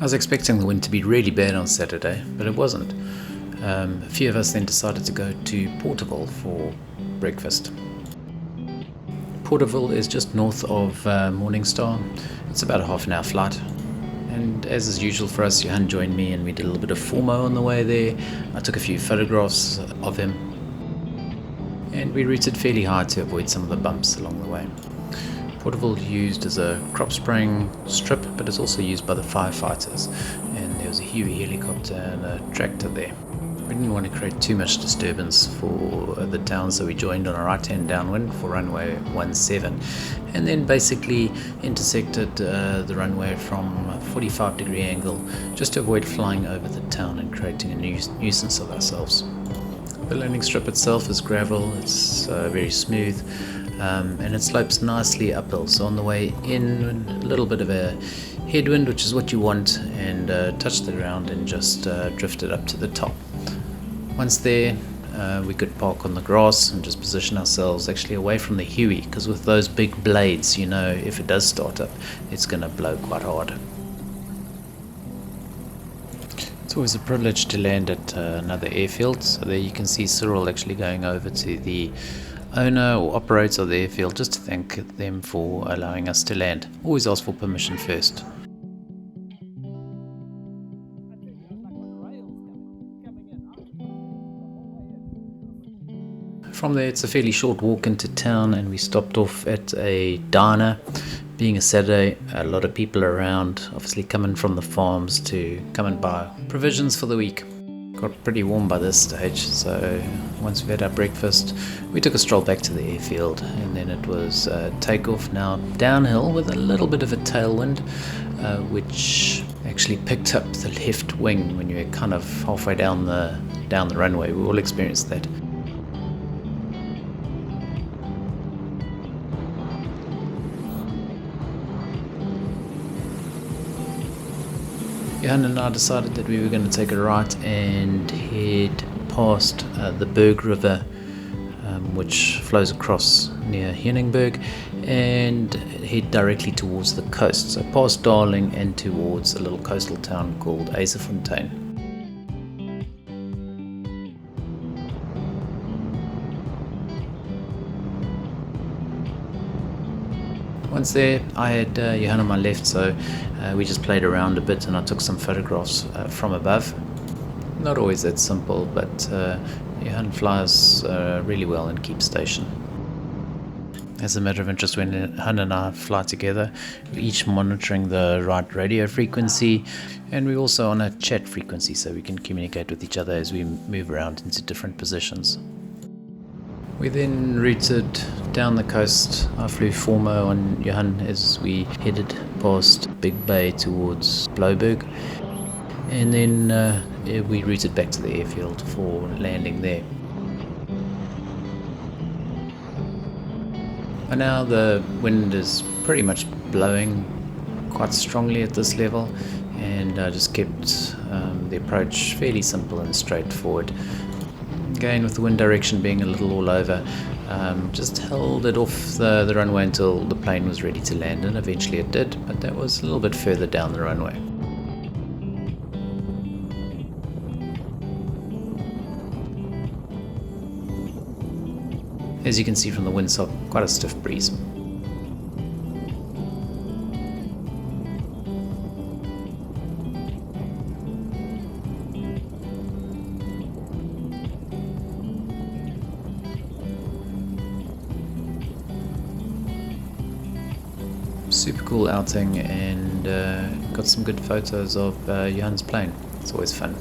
I was expecting the wind to be really bad on Saturday, but it wasn't. A few of us then decided to go to Porterville for breakfast. Porterville is just north of Morningstar. It's about a half an hour flight. And as is usual for us, Johan joined me and we did a little bit of formo on the way there. I took a few photographs of him. And we routed fairly high to avoid some of the bumps along the way. Porterville used as a crop spraying strip, but it's also used by the firefighters. And there was a Huey helicopter and a tractor there. We didn't want to create too much disturbance for the town, so we joined on a right-hand downwind for runway 17, and then basically intersected the runway from a 45-degree angle just to avoid flying over the town and creating a nuisance of ourselves. The landing strip itself is gravel, it's very smooth, and it slopes nicely uphill. So on the way in, a little bit of a headwind, which is what you want, and touch the ground and just drift it up to the top. Once there, we could park on the grass and just position ourselves actually away from the Huey, because with those big blades, you know, if it does start up, it's going to blow quite hard. It's always a privilege to land at another airfield. So there you can see Cyril actually going over to the owner or operator of the airfield just to thank them for allowing us to land. Always ask for permission first. From there, it's a fairly short walk into town, and we stopped off at a diner. Being a Saturday, a lot of people around, obviously coming from the farms to come and buy provisions for the week. Got pretty warm by this stage, so once we had our breakfast, we took a stroll back to the airfield, and then it was takeoff now downhill with a little bit of a tailwind, which actually picked up the left wing when you were kind of halfway down the runway. We all experienced that. Johan and I decided that we were going to take a right and head past the Berg River, which flows across near Henningberg, and head directly towards the coast, so past Darling and towards a little coastal town called Azefontein. Once there, I had Johan on my left, so we just played around a bit and I took some photographs from above. Not always that simple, but Johan flies really well and keeps station. As a matter of interest, when Johan and I fly together, we're each monitoring the right radio frequency, and we're also on a chat frequency, so we can communicate with each other as we move around into different positions. We then routed down the coast. I flew formo on Johan as we headed past Big Bay towards Bloberg, and then we routed back to the airfield for landing there. By now the wind is pretty much blowing quite strongly at this level, and I just kept the approach fairly simple and straightforward. Again, with the wind direction being a little all over, just held it off the runway until the plane was ready to land, and eventually it did, but that was a little bit further down the runway. As you can see from the windsock, quite a stiff breeze. Super cool outing, and got some good photos of Johan's plane. It's always fun.